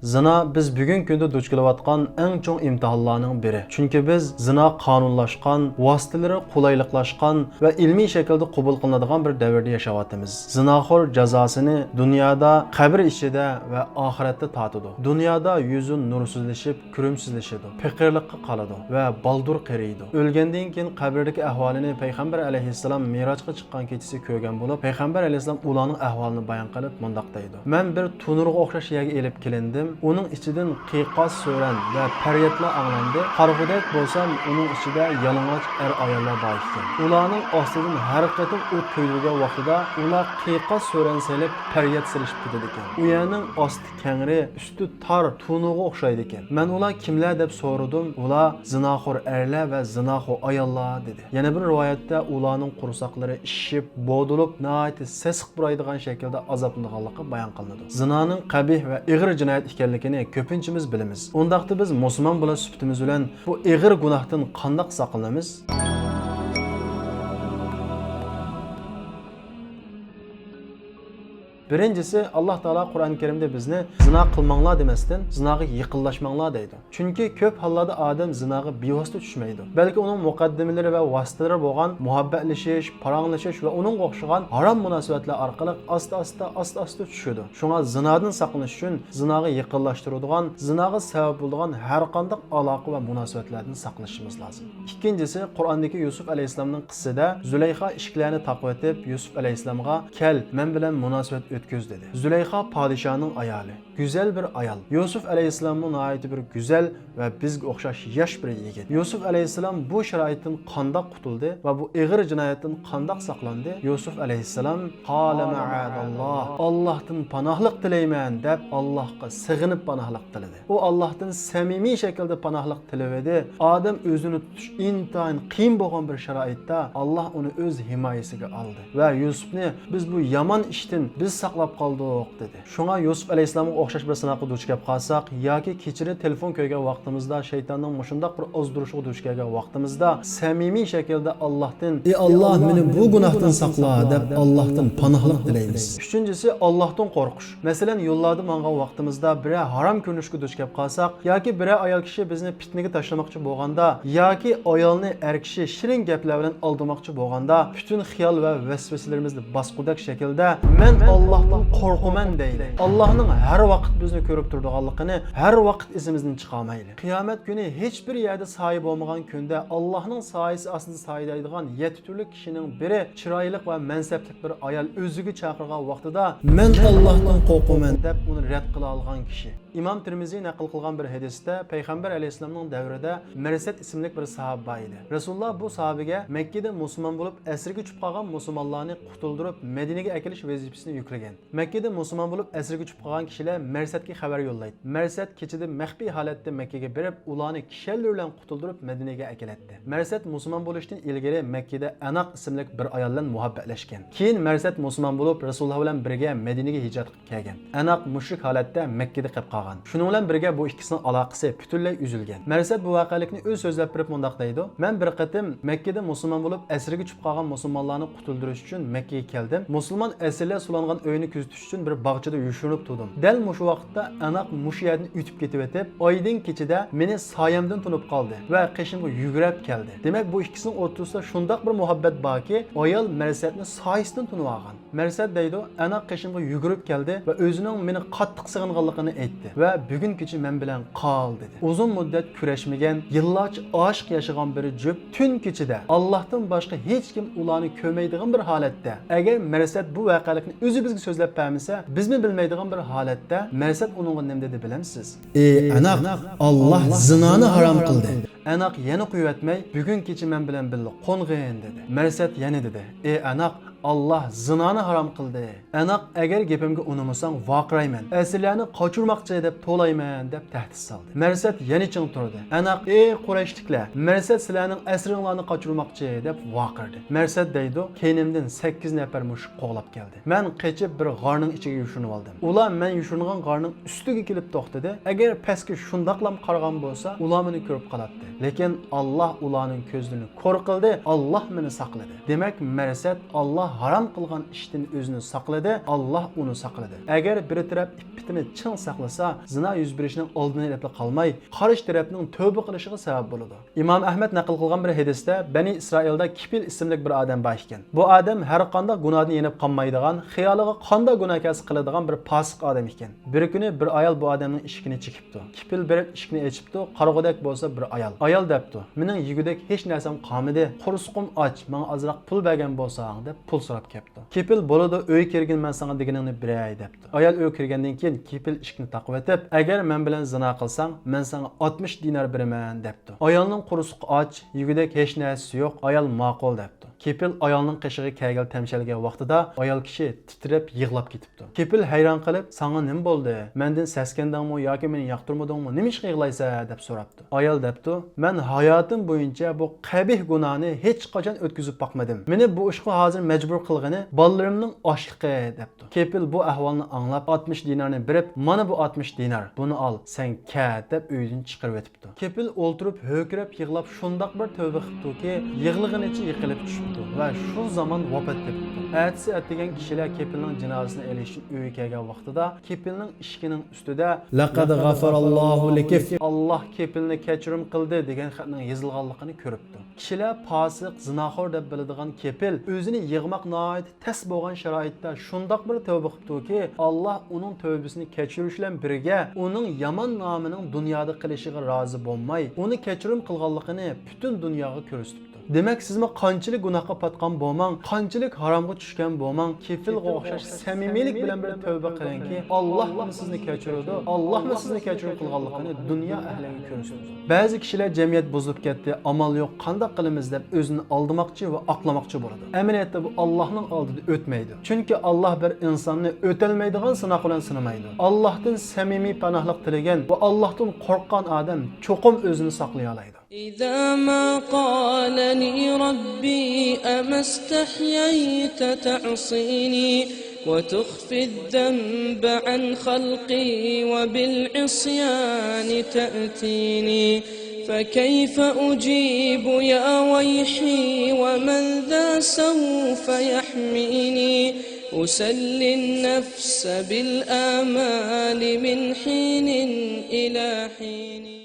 Zina biz bugungi kunda duch kelayotgan eng chong imtihonlarning biri. Chunki biz zina qonunlashgan, vositalari qulayliqlashgan va ilmiy shaklda qabul qilinadigan bir davrda yashayapmiz. Zinaxo'r jazosini dunyoda, qabr ichida va oxiratda tatidi. Dunyoda yuzi nursizlashib, ko'rimsizlashadi, fiqirlikqa qoladi va baldur qariydi. O'lgandan keyin qabrdagi ahvolini payg'ambar alayhissalom Mirojga chiqqan kechasi ko'rgan bo'lib, payg'ambar alayhissalom ularning ahvolini bayon qilib mundaq deydi. Men bir tunurga o'xshash yerga elib kelindim. Uning ichidan qiyoqas so'ran va faryodlar anglandi. Qarg'udak bo'lsam, uning ichida yalang'och ayollar bor ekan. Ularning ostidan har qatim o't qo'yilgan vaqtida ular qiyoqas so'ran selib faryod silishib ketadi ekan. U yerning osti kengri, usti tor tunuga o'xshaydi ekan. Men ular kimlar deb so'radim. Ular zinaxo'r erlar va zinaxo'r ayollar dedi. Yana bir rivoyatda ularning qursaqlari ishib, bo'dilib, nihoyat sesiq buraydigan shaklda azoblanganligi bayon qilinadi. Zinaning qabih va ig'ir jinoyat ekanligini ko'pinchimiz bilamiz. Undaqda biz musulmon bo'lish sifatimiz bilan bu ig'ir gunohdan qanday saqlanamiz? Birincisi Allah Teala Kur'an-ı Kerim'de bizni zina qilmanglar demasdan zinaga yaqinlashmanglar deydi. Chunki ko'p hollarda odam zinaga bevosita tushmaydi. Balki uning muqaddimalari va vositalari bo'lgan muhabbatlashish, paranglashish va uning o'xshagan harom munosabatlar orqali asta-asta tushadi. Shunga zinadan saqlanish uchun zinaga yaqinlashtiradigan, zinaga sabab bo'ladigan har qanday aloqa va munosabatlardan saqlanishimiz lozim. Ikkinchisi Qur'ondagi Yusuf alayhisolamning qissasida Zulayxa ishkilarni taqib etib Yusuf alayhisolamga "Kel, men bilan munosabat o'tkoz" dedi. Zulayxa podshoning ayoli, güzel bir ayol. Yusuf alayhisolamning nihoyatda bir güzel va bizga o'xshash yosh bir yigit. Yusuf alayhisolam bu sharoitdan qanday qutuldi va bu ig'ir jinoyatdan qanday saqlandi? Yusuf alayhisolam "Qala ma'adalloh, Allohdan panohlik tilayman" deb Allohga sig'inib panohlik tiladi. U Allohdan samimiy shaklda panohlik tiladi. Odam o'zini tutish intayin qiyin bo'lgan bir sharoitda Alloh uni o'z himoyasiga oldi va Yusufni biz bu yomon ishdan biz saqlab qoldik dedi. Shunga Yusuf alayhisolamga o'xshash bir sinoqqa duch kelib qolsak yoki kechira telefon ko'rgan vaqtimizda shaytonning mushundaq bir ozdirishiga duch kelgan vaqtimizda samimiy shaklda Allohdan "Ey Alloh, meni bu gunohdan saqla" deb Allohdan panohlik tilaymiz. Uchinchisi Allohdan qo'rqish. Masalan, yo'llarda mangan vaqtimizda bir harom ko'rinishga duch kelib qolsak yoki bir ayol kishi bizni fitnaga tashlamoqchi bo'lganda yoki ayolni er kishi shirin gaplar bilan aldamoqchi bo'lganda butun xiyol va vasvasalarimizni bosqudak shaklda "Men Allohdan qo'rqaman" deydi. Allohning har vaqt bizni ko'rib turadiganligini har vaqt esimizdan chiqarmaydi. Qiyomat kuni hech bir yerda soya bo'lmagan kunda Allohning soyasi ostida soylaydigan 7 turli kishining biri chiroyli va mansablik bir ayol o'ziga chaqirgan vaqtida "Men Allohdan qo'rqaman" deb uni rad qila olgan kishi. İmam Tirmizi naql qilgan bir hadisda payg'ambar alayhisolamning davrida Marsad ismli bir sahoba bor edi. Rasululloh bu sahobaga Makkada musulmon bo'lib asirga tushib qolgan musulmonlarni qutuldirib Madinaga akilish vazifasini yuklagan. Makkada musulmon bo'lib asirga tushib qolgan kishilar Marsadga xabar yo'llaydi. Marsad kechida maxfiy holatda Makkaga berib, ularni kishilar bilan qutuldirib Madinaga akilatdi. Marsad musulmon bo'lishdan ilgari Makkada Anaq ismli bir ayol bilan muhabbatlashgan. Keyin Marsad musulmon bo'lib Rasululloh bilan birga Madinaga hijrat qilib kelgan. Anaq mushrik holatda Makkada qolib qolgan. Shuning bilan birga bu ikkisining aloqasi butunlay uzilgan. Marsad bu voqelikni o'z so'zlab berib mundaq deydi: "Men bir qatim Makkada musulmon bo'lib asirga tushib qolgan musulmonlarni qutuldirish uchun Makkaga keldim. Musulmon asirlar sulangan uyni kuzatish uchun bir bog'chada yushinib turdim. Dal mushu vaqtda Anaq mush yerni o'tib ketib etib, oydin kechida meni soyamdan tunib qoldi va qishimga yugurib keldi. Demak, bu ikkisining o'rtasida shundoq bir muhabbat borki, ayol Marsadni soyasidan tunib olgan. Marsad deydi: "Anaq qishimga yugurib keldi va o'zining meni qattiq sig'inganligini aytdi va bugun kecha men bilan qol" dedi. Uzun muddat kurashmagan, yillarcha aşk yashagan bir juft tun kechida Allohdan boshqa hech kim ularni ko'maydigan bir holatda, agar Marsad bu voqelikni o'zi bizga so'zlab bermasa, bizmi bilmaydigan bir holatda Marsad uningga nima dedi bilamsiz? "Ey Anaq, Alloh zinoni harom qildi." Anaq yana quyatmay, "Bugun kecha men bilan birga qo'ng'in" dedi. Marsad yana dedi: "Ey Anaq, Allah zinani harom qildi. Anaq agar gapimga unamasang vaqirayman. Asirlarni qochirmoqchi deb to'layman" deb tahdid soldi. Marsad yana ching turdi. Anaq: "Ey Qurayshliklar, Marsad sizlarning asringlarni qochirmoqchi" deb vaqirdi. Marsad deydi: "Keynimdan 8 nafar mushuk qo'g'lab keldi. Men qechib bir g'orning ichiga yushinib oldim. Ular men yushingan g'orning ustiga kelib to'xtadi. Agar pastga shundaqlam qaragan bo'lsa, ular meni ko'rib qolatdi. Lekin Alloh ularning ko'zlarini ko'r qildi. Alloh meni saqladi." Demak, Marsad Alloh Allah haram qilgan ishdan o'zini saqladi, Allah uni saqladi. Agar bir taraf ippitini chin saqlasa, zina yuz berishining oldini olib qolmay, qarshi tarafning tövbe qilishiga sabab bo'ladi. Imom Ahmad naql qilgan bir hadisda Bani Isroilda Kipil ismli bir odam bor ekan. Bu odam har qanday gunohdan yenib qolmaydigan, xiyoliga qanday gunohkasi qiladigan bir fosiq odam ekan. Bir kuni bir ayol bu odamning eshigini chekibdi. Kipil berib eshikni ochibdi, qarg'udak bo'lsa bir ayol. Ayol debdi: "Mening yugudek hech narsam qolmadi. Qursqum och, menga ozroq pul bergan bo'lsang" deb pul so'rab kelibdi. Kipil bo'ladi, uy kirgin men senga deganingni beray debdi. Ayol uy kirgandan keyin Kipil eshikni taqib etib, "Agar men bilan zina qilsang, men senga 60 dinar beraman" debdi. Ayolning qursqi och, yugudek hech narsasi yo'q. Ayol ma'qul debdi. Kipil ayolning qishig'i kelgan tamshalgan vaqtida ayol kishi titrab yig'lab ketibdi. Kipil hayron qilib, "Senga nima bo'ldi? Mendan saskandingmi yoki meni yoqtirmadingmi? Nima ish qilmaysan?" deb so'rabdi. Ayol debdi: "Men hayotim bo'yicha bu qabih gunohni hech qachon o'tkazib boqmadim. Meni bu ishga hozir majbur qilgani bolalarimning ochliqi" debdi. Kipil bu ahvolni anglab 60 dinarni berib, "Mana bu 60 dinar. Buni ol, sen ket" deb uydan chiqarib o'tibdi. Kipil o'ltirib, ho'kirab, yig'lab shundoq bir tövbe qilibdiki, yig'lig'inicha yiqilib tushibdi va shu zaman vafot etibdi. Ertasi degan kishilar Kipilning janozasini elish uchun uyga kelgan vaqtida Kipilning ishining ustida "Laqad g'afarallohu likif" Alloh Kipilni kechirim qildi degan xatning yozilganligini ko'ribdi. Kishilar fosiq, zinoxor deb biladigan Kipil o'zini yig'moq nihoyat tas bo'lgan sharoitda shundoq bir tövbe qilibdiki, Alloh uning tövbesini kechirish bilan birga uning yomon nomining dunyoda qilishiga rozi bo'lmay, uni kechirim qilganligini butun dunyoga ko'rsatibdi. Demak, sizmi qanchalik gunohga patgan bo'lmang, qanchalik haromga tushgan bo'lmang, Kipilga o'xshash samimiylik bilan bir tövbe qilingki, Alloh sizni kechiradi. Alloh sizni kechirim qilganligini dunyo ahliga ko'rsatadi. Ba'zi kishilar jamiyat buzilib ketdi, amal yo'q, qanday qilamiz deb o'zini aldamoqchi va oqlamoqchi bo'ladi. Amaliyotda bu Allohning oldida o'tmaydi. Chunki Alloh bir insonni o'talmaydigan sinoq bilan sinamaydi. Allohdan samimiy panohlik tilagan va Allohdan qo'rqqan odam cho'qim o'zini saqlay oladi. إذا ما قالني ربي أما استحييت تعصيني وتخفي الذنب عن خلقي وبالعصيان تأتيني فكيف أجيب يا ويحي ومن ذا سوف يحميني أسلي النفس بالآمال من حين إلى حين